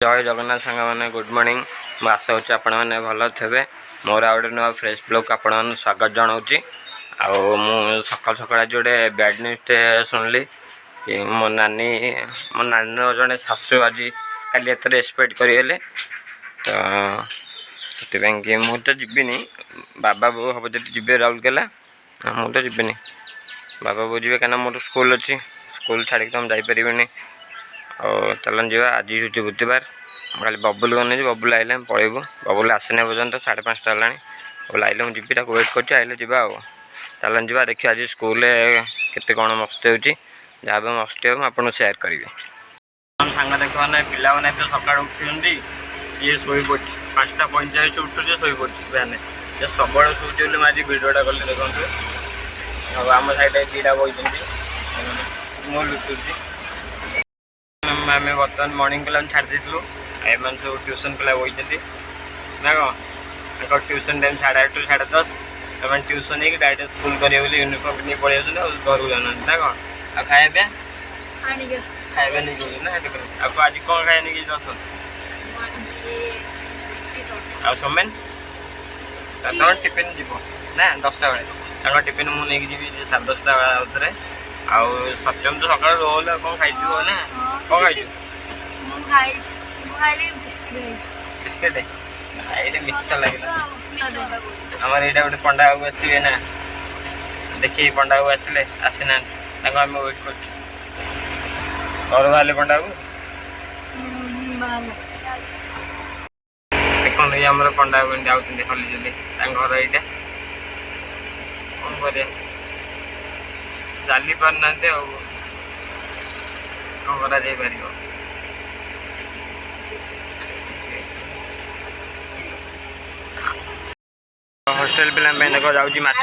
जय जगन्नाथ सांग मैंने गुड मॉर्निंग। मैं आशा होची आपण मैंने भल थे। मोर आउट नुआ फ्रेश ब्लॉग आपण मैंने स्वागत जनाऊँगी। सकाल सकाल आज गोटे बैड न्यूज़ शुणिली कि मो नानी जड़े शाशु आज काली एत एक्सपेक्ट करगले। तो से मुझे जीविनी बाबा बो हम जी जी राउरकेला मुझे जीविनी बाबा बो जी कहीं मोर स्कूल अच्छी स्कूल छाड़ी तुम जापरि और चलन जी आज हूँ बुधवार खाली बबुल को नहीं बबुल आइले पलैबू बबुल आसने पर्यटन 5:30 है बबुल आइले मुझे जी वेट कर आइले जा चलन जी देखिए आज स्कूल केते कौन मस्ती होची जहाँ भी मस्ती हो आपको सेयार करी सांग देख मैंने पिला मैंने तो सका उठी ये शो पड़ी 5:45 उठुचे शो पड़ी मैंने सब शोचे आज भिडटा कल देखो आम साइड दीटा बही मो लुचुची आम बर्तमान मर्णिंग पिला छाड़ देलु एम सब ट्यूशन पिला बही ना कौन ट्यूशन टाइम 8:30 to 10:30 तुम ट्यूशन ही डायरेक्ट स्कूल करेंगे यूनिफॉर्म नहीं पड़े घर को जाना ना कौन आ खाया खाଇବା नहीं ना आपको आज कौन खाया नहीं दस आ सोमेन तुम टिफिन जीव ना 10टा बेले टिफिन मुझे जी 10:30 आउे आउ सत्यम तो सकाल रोल कौन खाई ना कौन खाई बिस्किट ये मिक्सर लगे आमर यहाँ गोटे पंडा बाबू आसवे ना देखिए पंडा बाबू आसिले आसीना आम वेट कर बाहर पंडा बाबू देखते ये आम पंडा बाबू जाऊँ हली चली घर यहाँ कौन कर चली पार ना कौन कर हॉस्टेल पिला देख जाऊँगी माछ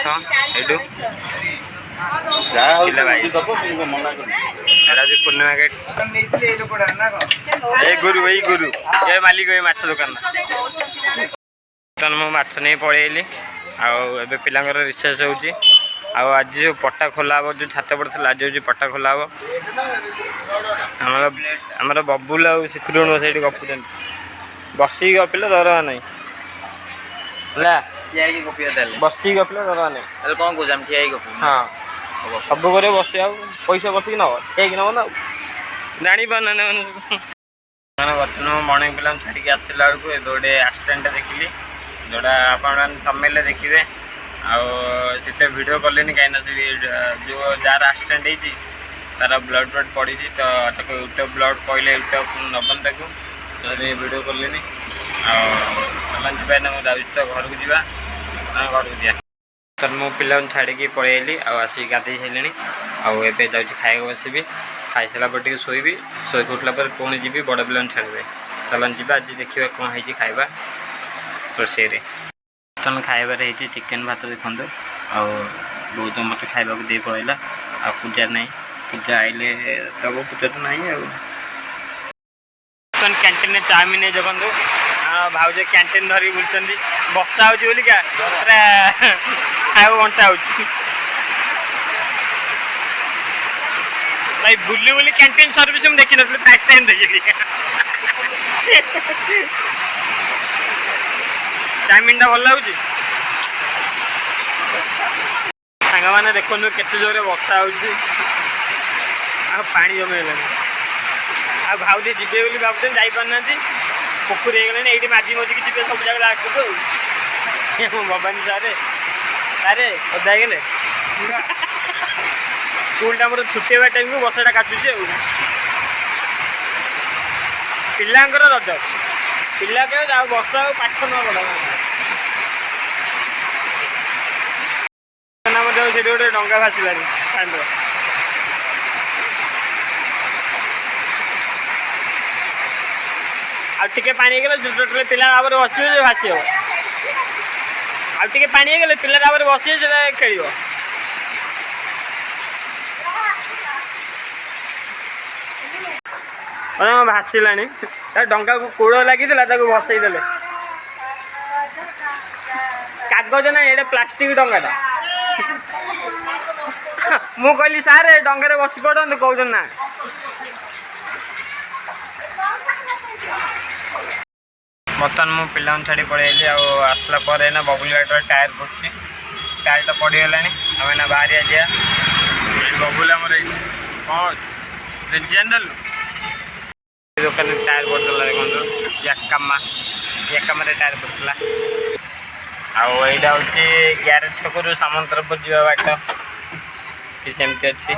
यू पूर्णिमा गेट गुरु ये मालिक ये माछ दुकान मुझे माछ नहीं पलैली आबे पिला रिसर्च होची आज जो पट्टा खोला हम जो छात पड़ा आज जो पट्टा खोला हम आम बबुल शिखुण से गपुच बसिक गपिले दरवा नहीं बसिक गपिले दरवा नहीं कौन कौन ठिया हाँ सब करे बस पैसा बसिक नब ठिया नब ना जानी पारना मैंने बर्तमान मर्णिंग पिला छाड़ी आसला बेलू ए गोटे एक्सीडेंट देखिली जोटा आप थंबनेल देखिए आते वीडियो कले कहीं जो जार एक्सीडेंट होती तार ब्लड पड़ी तो यूट्यूब ब्लड कहले यूट्यूब नबन ताकू तो वीडियो कले जाऊँ तो घर को जा घर को जा तो मो पिला छाड़ी पलैली आसिक गाधे सारे आए जाऊँ खाया बसबी खाई सारा पर शोबी शोक उठला पुणी जी बड़ पिला छाड़े चलन जी आज देखा कौन है खाଇବା रोषे बर्तमान खाइबार है चिकेन भात देखो बहुत मत खावा दे पड़ा आ पूजा नहीं पूजा आइले तब पूजा तो नहीं कैंटीन चाउमिन देखो भाज कैंटीन धरिक बुलूँ बसा होगा खाया बंटा हो भाई बुली बुली कैंटीन सर्विस मुझे देखी नी फर्स्ट टाइम देखी चाउमिन भल लगे सांग मैंने देखो केते जोरे बर्षा पा जमी आ भाउजी जीवे बोली भावुँ जापारना पोखरी होगलानी ये माजी मजिकी जी सब जगह लास्ट तो भवानी सारे सारे अदा गले स्कूल मोर छुट्टी हुआ टाइम को बसटा काटुचे पिलांकर रज पिला के बस पाठ न बड़ा से गोटे डंगा भासला आगे पानी टोटल पिला बस भासी हम आगे पानी पिला बस खेल भासला डंगा को कूड़ लगी भसईदे कागज ना ये प्लास्टिक डंगाटा मु कहली सारे डंगारे बस पड़ते कहते ना बर्तमान मु पिला छाड़ी पड़े आसला ना बबुल गाड़ी टायर पड़े टायर तो पड़गला आम ना बाहर जा बबुल आम कौन जनरल दुकान टायर पड़ता देखो याकामा टायर पड़ता आईटा हूँ ग्यारेज छकू सामंतपुर जा बाट कि सेमती अच्छी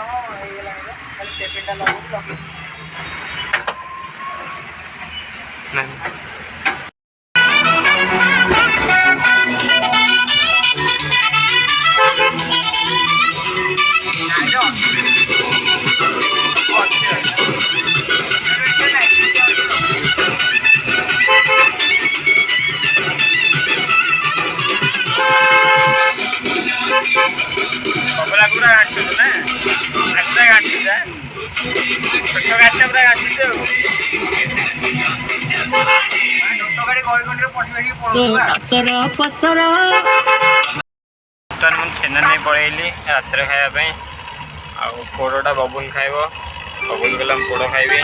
बबला पूरा गाड़ी ना पूरा गाड़ी छोट गाड़ी पूरा गाड़ी छेना नहीं पड़ेली रात खायापी पोड़टा बबुल खाइब बबुल गला पोड़ खाइबी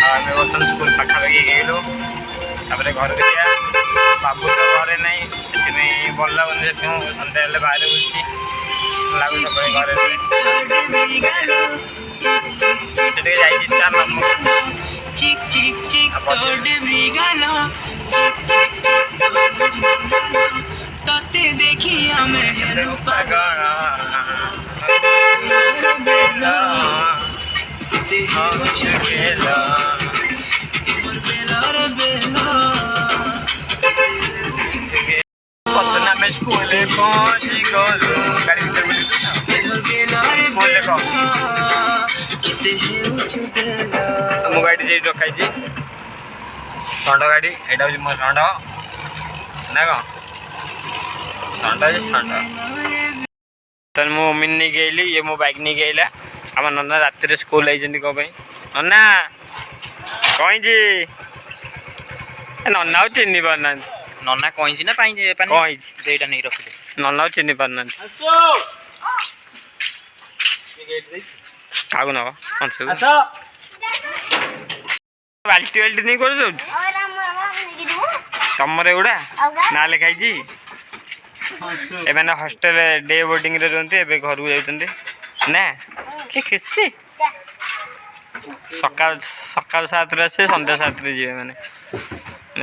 आम बर्तमान स्कूल पाखापाखि गलु तापर घर देखा बाबू तो घरे ना भल लगुनि सन्ध्या बाहर बुझी लगुच घर आम स्कूल पहुँची गलु गाड़ी मो गाड़ी जी रखाई षंड गाड़ी यहाँ हूँ मो षंड ना कौन षंड तो मो मम्मी नहीं गई ये मो बाइक नहीं गईला आम नना रात स्कूल आई कौन नना कहीं नना चिन्ह पारना नना कहीं ना कहीं नहीं रखी नना चिन्ह पारना कागु ना बाल्टी बाल्टी नहीं कर तुम एगुड़ा ना लिखाई एने हॉस्टेल डे बोर्डिंग रे रहते ए घर को जाते ना कि खुशी सकाल सकाल 7 आसे सन्ध्या 7 जी मैंने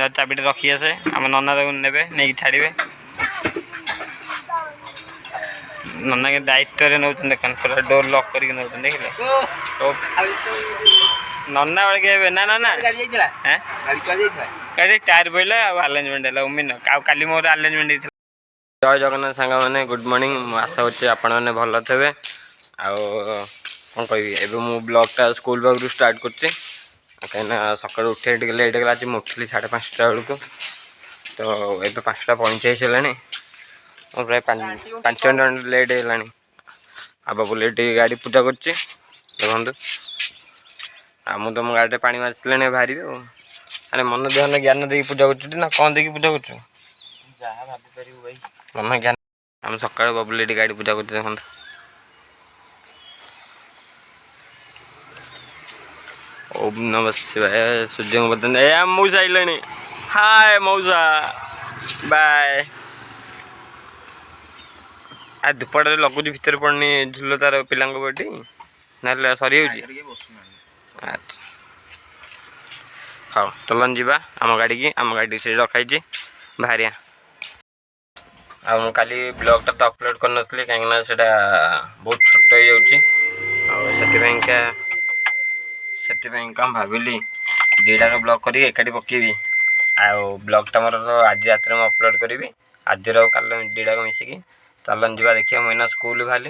चाबिटा रखी आसे आम नना ने नहीं छाड़े नना के दायित्व नौ पूरा डोर लॉक करके नौ देखिले नना बेगे ना ना गाड़ी टायर पड़ा आरेंजमेंट है उमिन काली मोर आरेंजमेंट जय जगन्नाथ सांग मैंने गुड मॉर्निंग आशा होची आपण मैंने भल थे कौन कह मु ब्लॉगटा स्कूल पाखु स्टार्ट कर कहीं सका उठे लेट गला आज मुझे 5:30 बेलू तो ये 5:45 है प्राय 5 मिनट लेट है आ बबुल ये गाड़ी पूजा कर देखु आ मु तुम गाड़ी पा मारे बाहर अरे मन ध्यान ज्ञान दे पूजा कर कौन देखिए पूजा कर मन ज्ञान आम सका बबुल ये गाड़ी पूजा कर देखो ओम नमः शिवाय सूर्य को बदन ए मौसा आइले हाय मौसा बाय आ दुपटा लगुच भितर पड़नी झुल तार पिला बटी ना सरी अच्छा हाँ चलन जी आम गाड़ी से रखाई बाहरिया काली ब्लॉगटा तो अपलोड कर नी कहीं से बहुत छोट हो भाविली दीटा ब्लॉग कर एकाठी पकेबी आ ब्लॉगटा मोर आज रात में अपलोड करी आज काल दीटा को मिसिकी चलन जी देखिए मुझे स्कूल बाहरी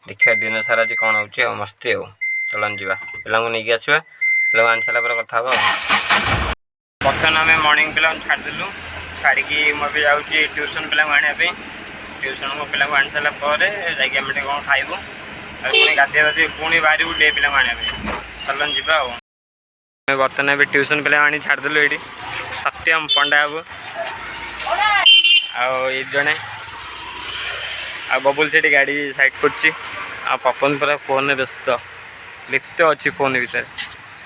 देखिए दिन सारा आज कौन हो मस्ती हो चलन जी पिला नहीं आसवा पिला आनी सारा कथा बर्तमान आम मॉर्निंग पिला छाड़देलु छाड़ी मुझे जाऊँगी ट्यूशन पिला आने ट्यूशन को पिला आनी सारा कौन खाइबू पुणी गाधे बाधे पुणी बाहर डे पिला आने चलन जी बर्तमान ए ट्यूशन पिला आनी छाड़देलु ये सत्यम पंडा बाबू आए जड़े आ बबुल से गाड़ी साइड कर पपन पूरा फोन व्यस्त लिप्त अच्छी फोन भितर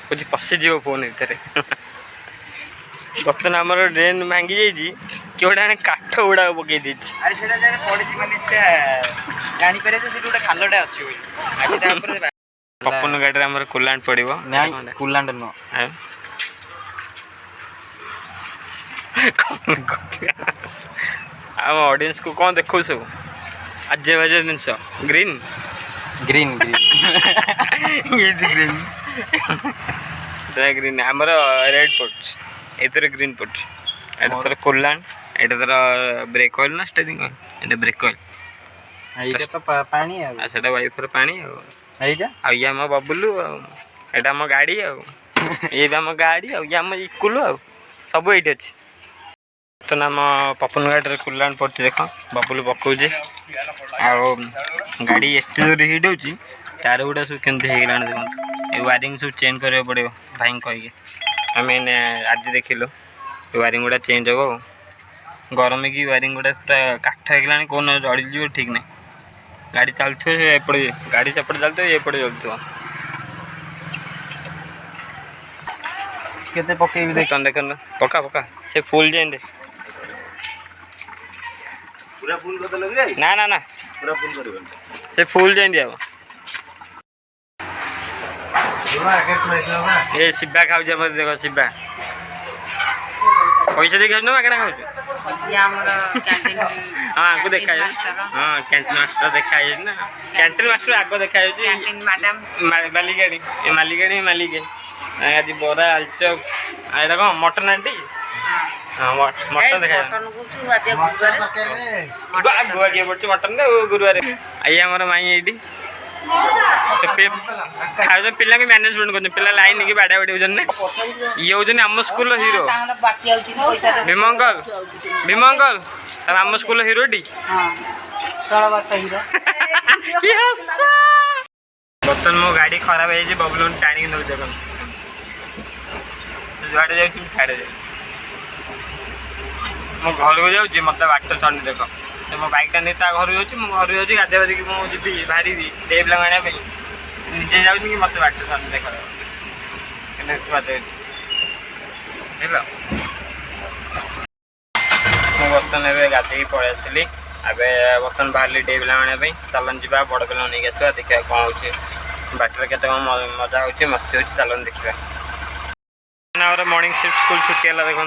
कुछ पशिज फोन भितर ବର୍ତ୍ତମାନ ଆମର ଡ୍ରେନ୍ ଭାଙ୍ଗି ଯାଇଛି କିଏ ଗୋଟେ ଆଣି କାଠ ଗୁଡ଼ାକ ପକେଇ ଦେଇଛି। ଆରେ ସେଟା ଯାରେ ପଡ଼ିଛି ମାନେ ସେଟା ଜାଣିପାରିବ ଯେ ସେଠି ଗୋଟେ ଖାଲଟା ଅଛି ବୋଲି ଆଜି ତାପରେ ପପନ ଗାଡ଼ିରେ ଆମର କୁଲାଣ୍ଟ ପଡ଼ିବ। ନାଇଁ କୁଲାଣ୍ଡ ନୁହଁ ଆମ ଅଡ଼ିଏନ୍ସକୁ କ'ଣ ଦେଖାଉ ସବୁ ଆଜେ ବାଜେ ଜିନିଷ green green green green green ଆମର ରେଡ୍ ପଡ଼ୁଛି ଏଥିରେ ଗ୍ରୀନ୍ ପଡ଼ୁଛି। ଏଇଟା ତୋର କୁଲାଣ୍ଟ ଏଇଟା ତୋର ବ୍ରେକ୍ ଅଏଲ୍ ନା ଷ୍ଟେରିଂ ଅଏଲ୍ ଏଇଟା ବ୍ରେକ୍ ଅଏଲ୍ ଏଇଟା ତ ପାଣି ଆଉ ସେଇଟା ୱାଇଫର ପାଣି ଆଉ ଏଇଟା ଆଉ ଇଏ ଆମ ବବୁଲୁ ଆଉ ଏଇଟା ଆମ ଗାଡ଼ି ଆଉ ଇଏ ବି ଆମ ଗାଡ଼ି ଆଉ ଇଏ ଆମ ଇକୁଲୁ ଆଉ ସବୁ ଏଇଠି ଅଛି। ତ ଆମ ପପନ ଗାଡ଼ିରେ କୁଲାଣ୍ଟ ପଡ଼ୁଛି ଦେଖ ବବୁଲୁ ପକାଉଛି ଆଉ ଗାଡ଼ି ଏତେ ଜୋରରେ ହିଟ୍ ହେଉଛି ତାର ଗୁଡ଼ା ସବୁ କେମିତି ହେଇଗଲାଣି ଦେଖନ୍ତୁ। ଏ ୱାରିଙ୍ଗ ସବୁ ଚେଞ୍ଜ କରିବାକୁ ପଡ଼ିବ ଭାଇଙ୍କୁ କହିକି ଆମେ ଆଜି ଦେଖିଲୁ ଏ ୱାରିଙ୍ଗ ଗୁଡ଼ା ଚେଞ୍ଜ ହେବ ଆଉ ଗରମ ହେଇକି ୱାରିଙ୍ଗ ଗୁଡ଼ା ପୁରା କାଠ ହେଇଗଲାଣି କେଉଁ ଜଳିଯିବ ଠିକ୍ ନାହିଁ। ଗାଡ଼ି ଚାଲୁଥିବ ସେ ଏପଟେ ଗାଡ଼ି ସେପଟେ ଚାଲୁଥିବ ଏପଟେ ଚାଲୁଥିବ। କେତେ ପକେଇବି ଦେଖନ୍ତୁ ପକା ପକା ସେ ଫୁଲ୍ ଯେମିତି पूरा फुल कर लग रहा है ना ना ना पूरा फुल कर से फुल जेंदी अब ये शिबा खाऊ मत देखो शिबा पैसा देख ना मागଣା खाऊ हाँ आगो देखा हाँ कैंटीन मास्टर देखा ना कैंटीन मास्टर आगो देखा मालिकाणी मालिकाणी मालिक आज बरा आलचप एटा कौन मटन आंटी हाँ मटन देखा गुआ किए पड़े मटन गुरुवार आई आम माई ये खाऊ पिला मैनेजमेंट कर पिला लाइन की बाड़ा बाड़ी होने ये हूँ आम स्कूल हिरो भीमंकल भीमंकल आम स्कूल हिरो टी बर्तमान मो गाड़ी खराब है बबलू टाणी नौ देख जुआड़े जाऊँ छाड़े जा मो घर को जाऊँ मत बाट छाड़ी देख मो बैकटा नहीं घर जाऊँ मो घर जाऊँ गाधे बाधिक मुझे बाहरी दे पिला आने निजे जाऊँ कि मत बाट छाड़ी देख बर्तमान ए गाधे पलि आसली आबे बर्तमान बाहर डे पिला आने चलन जा बड़ पिला नहीं आसवा देखा कौन हो बाटर के मजा हो मस्ती हो चलन देखा मॉर्निंग शिफ्ट स्कूल छुट्टी है देखो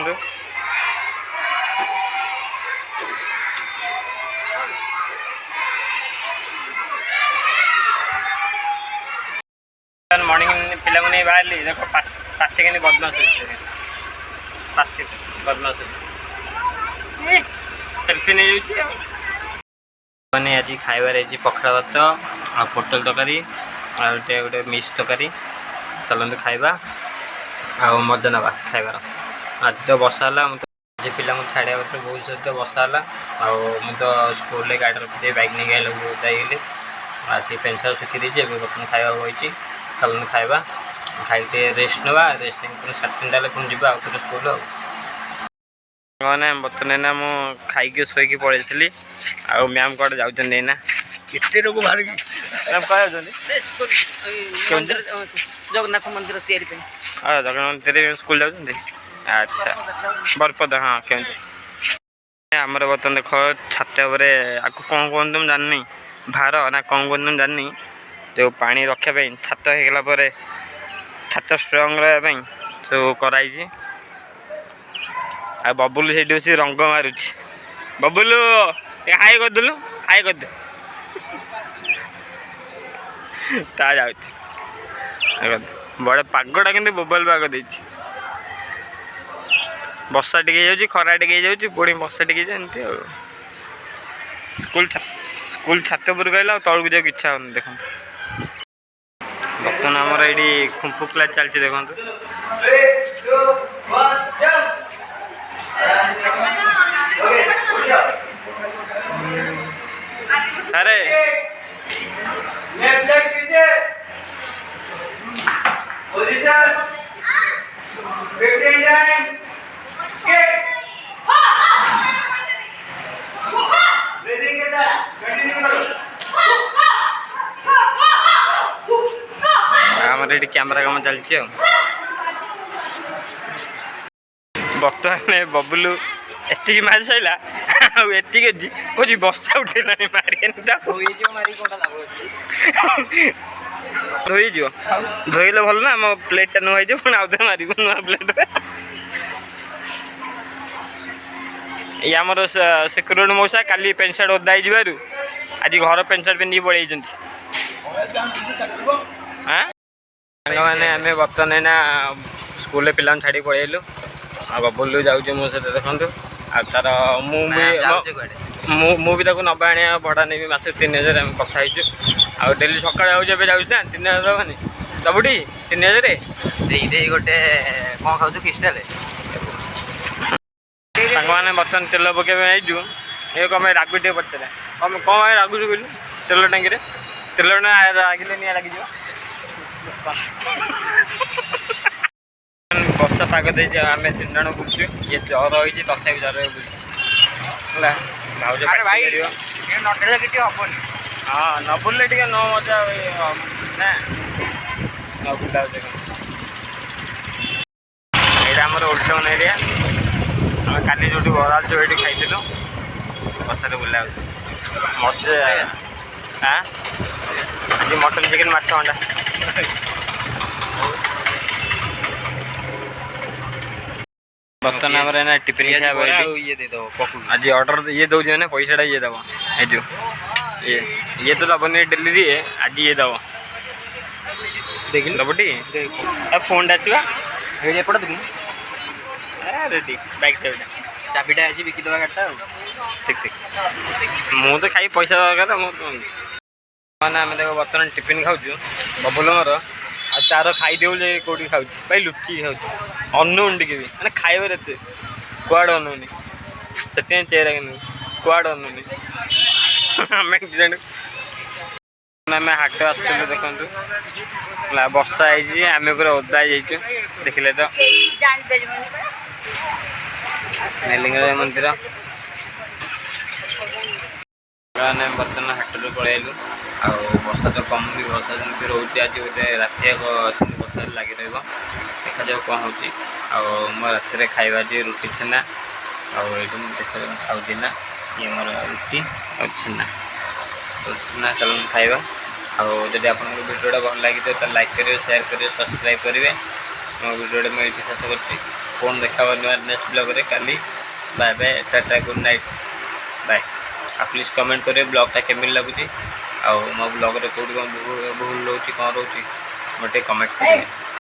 मॉर्निंग पिला नहीं बाहर देख पार्टी के बदमाश बदमाश सेल्फी नहीं आज खाइबार पखाड़ भात आ पोटल तरकारी गोटे मिक्स तरकारी चलते खाइबा आ मजा ना खाइबार आज तो वर्षा है आज पिला छाड़ा बहुत सहित वर्षा है तो स्कूल गाड़ी रखी बैग नहीं गए जाइए आसी पेंट सार्ट शिखी देती बर्तमान खावा होती चलते खाइबा खाई रेस्ट ना रेस्ट नहीं 3:30 पुणी जा स्कूल मैंने बर्तमान ना मु खाई शोक पड़े आ मैम कौटे जाऊँगी ना कितने लोग बाहर की मैम कह जगन्नाथ मंदिर जगन्नाथ मंदिर स्कूल जाऊँ अच्छा बरपद हाँ केमती आमर बर्तमान देख छात आपको कौन कहते मुझे जाननी भार ना कौन कहते मुझे जाननी जो पानी रखापी छात होगला छात स्ट्रंग रहा सब कराई आ बबुलू से बस रंग मारुच बबुलू हाई करदेलु हाई करदे ता जा बड़े पागटा कि बोबल पाग दे वर्षा टे खरा टे पुणी वर्षा टे एमती स्कूल छात पर कहला तौक जाओ इच्छा हो देख बर्तमान आमर ये खुंफु क्लास चलती देखो अरे पोजीशन 15 टाइम्स ब्रीदिंग के साथ कंटिन्यू करो हमारे ये कैमरा काम चलती ବର୍ତ୍ତମାନ ବବୁଲୁ ଏତିକି ମାରି ସାରିଲା ଆଉ ଏତିକି ଅଛି କହୁଛି ବର୍ଷା ଉଠେଇଲାଣି ମାରିଆନି ତ ଧୋଇଯିବ ମାରିକି କୋଉଟା ଲାଭ ଅଛି। ଧୋଇଯିବ ଧୋଇଲେ ଭଲ ନା ଆମ ପ୍ଲେଟ୍ଟା ନୂଆ ହେଇଯିବ ପୁଣି ଆଉ ଥରେ ମାରିବୁ ନୂଆ ପ୍ଲେଟ୍ରେ। ଏଇ ଆମର ସିକ୍ୟୁରିଟି ମଉସା କାଲି ପ୍ୟାଣ୍ଟ ସାର୍ଟ ଓଦା ହେଇଯିବାରୁ ଆଜି ଘର ପ୍ୟାଣ୍ଟ ସାର୍ଟ ପିନ୍ଧିକି ପଳେଇଛନ୍ତି। ସାଙ୍ଗମାନେ ଆମେ ବର୍ତ୍ତମାନ ଏଇନା ସ୍କୁଲରେ ପିଲାଙ୍କୁ ଛାଡ଼ିକି ପଳେଇଲୁ। ଆଉ ବବୁଲୁ ଯାଉଛି ମୋ ସହିତ ଦେଖନ୍ତୁ। ଆଉ ତାର ମୁଁ ବି ତାକୁ ନବା ଆଣିବା ଭଡ଼ା ନେବି ମାସେ 3000 ଆମେ କଥା ହେଇଛୁ। ଆଉ ଡେଲି ସକାଳେ ଯାଉଛି ଏବେ ଯାଉଛି ନା 3000 ଦେବାନି ସବୁଠି 3000 ଦେଇ ଗୋଟେ କ'ଣ ଖାଉଛୁ କ୍ରିଷ୍ଟାଲ? ସାଙ୍ଗମାନେ ବର୍ତ୍ତମାନ ତେଲ ପକାଇବା ପାଇଁ ଆଇଛୁ। ଏ କ'ଣ ପାଇଁ ରାଗୁ ଟିକେ ପଚାରେ କ'ଣ ପାଇଁ ରାଗୁଛୁ କହିଲୁ? ତେଲ ଟାଙ୍କିରେ ତେଲ ରାଗିଲେ ନିଆଁ ଲାଗିଯିବ। ବର୍ଷା ପାଗ ଦେଇଛି ଆମେ 3 ଜଣ ବୁଲୁଛୁ। ଇଏ ଜ୍ୱର ହେଇଛି ତଥାପି ଜ୍ୱରରେ ବୁଲୁଛୁ ହେଲା। ଭାଉଜ ଭାଇ ନଦେଲେ କିଛି ହବନି। ହଁ ନ ବୁଲିଲେ ଟିକେ ନ ମଜା ନା ନ ବୁଲା ଏଇଟା ଆମର ଓଲ୍ଡ ଟାଉନ୍ ଏରିଆ। ଆମେ କାଲି ଯେଉଁଠି ବରା ଆଳୁଚପ ଏଇଠି ଖାଇଥିଲୁ। ବର୍ଷାରେ ବୁଲା ହେଉଛି ମଜା। ଆଜି ମଟନ୍ ଚିକେନ୍ ମାଛ ଅଣ୍ଡା। ବର୍ତ୍ତମାନ ଆମର ଏଇନା ଟିଫିନ୍ ଖାଇବା ଆଜି ଅର୍ଡ଼ର ଇଏ ଦେଉଛି ମାନେ ପଇସାଟା ଇଏ ଦେବ। ଏଇ ଯେଉଁ ଇଏ ତ ଦେବନି ଡେଲି ଦିଏ ଆଜି ଇଏ ଦେବ। ଦେବ ଟି ଫୋନ୍ଟା ଆସିବା ଏପଟେ ଦେଖି ରେଡ଼ି ବାଇକ୍ ଚାବିଟା ଅଛି ବିକିଦେବା ଗାଡ଼ିଟା ଆଉ। ଠିକ୍ ଠିକ୍। ମୁଁ ତ ଖାଇ ପଇସା ଦରକାର ମୁଁ ମାନେ ଆମେ ଦେଖ ବର୍ତ୍ତମାନ ଟିଫିନ୍ ଖାଉଛୁ ବବୁଲ ମୋର। ଆଉ ତାର ଖାଇଦେଉ ଯେ କେଉଁଠି ଖାଉଛି ଭାଇ ଲୁଚିକି ଖାଉଛି ଅନଉନି ଟିକେ ବି ମାନେ ଖାଇବାରେ ଏତେ କୁଆଡ଼େ ଅନଉନି। ସେଥିପାଇଁ ଚେହେରା କିନି କୁଆଡ଼େ ଅନଉନି। ଆମେ ହାଟ ଆସିଥିଲୁ ଦେଖନ୍ତୁ ହେଲା ବର୍ଷା ହେଇଛି ଆମେ ପୁରା ଓଦା ହେଇଯାଇଛୁ ଦେଖିଲେ ତ। ଲିଙ୍ଗରାଜ ମନ୍ଦିର ଆମେ ବର୍ତ୍ତମାନ ହାଟରୁ ପଳେଇଲୁ। ଆଉ ବର୍ଷା ତ କମୁନି ବର୍ଷା ଯେମିତି ରହୁଛି ଆଜି ବୋଧେ ରାତି ଯାକ ସେମିତି ବର୍ଷା ଲାଗି ରହିବ। ଦେଖାଯାଉ କ'ଣ ହେଉଛି। ଆଉ ମୋ ରାତିରେ ଖାଇବା ଆଜି ରୁଟି ଛେନା। ଆଉ ଏଇଠି ମୁଁ ଖାଉଛି ନା ଇଏ ମୋର ରୁଟି ଆଉ ଛେନା ଚାଲନ୍ତୁ ଖାଇବା। ଆଉ ଯଦି ଆପଣଙ୍କୁ ଭିଡ଼ିଓଟା ଭଲ ଲାଗିଥିବ ତାହେଲେ ଲାଇକ୍ କରିବେ ସେୟାର କରିବେ ସବସ୍କ୍ରାଇବ୍ କରିବେ। ମୋ ଭିଡ଼ିଓଟା ମୁଁ ଏଇଠି ଶେଷ କରୁଛି। ପୁଣି ଦେଖା ହେବା ନୂଆ ନେକ୍ସଟ ବ୍ଲଗ୍ରେ କାଲି। Bye bye tata good night bye. ଆଉ ପ୍ଲିଜ୍ କମେଣ୍ଟ କରିବେ ବ୍ଲଗ୍ଟା କେମିତି ଲାଗୁଛି। ଆଉ ମୋ ବ୍ଲଗ୍ରେ କେଉଁଠି କ'ଣ ଭୁଲ ରହୁଛି କ'ଣ ରହୁଛି ମୋର ଟିକେ କମେଣ୍ଟ କରିବେ।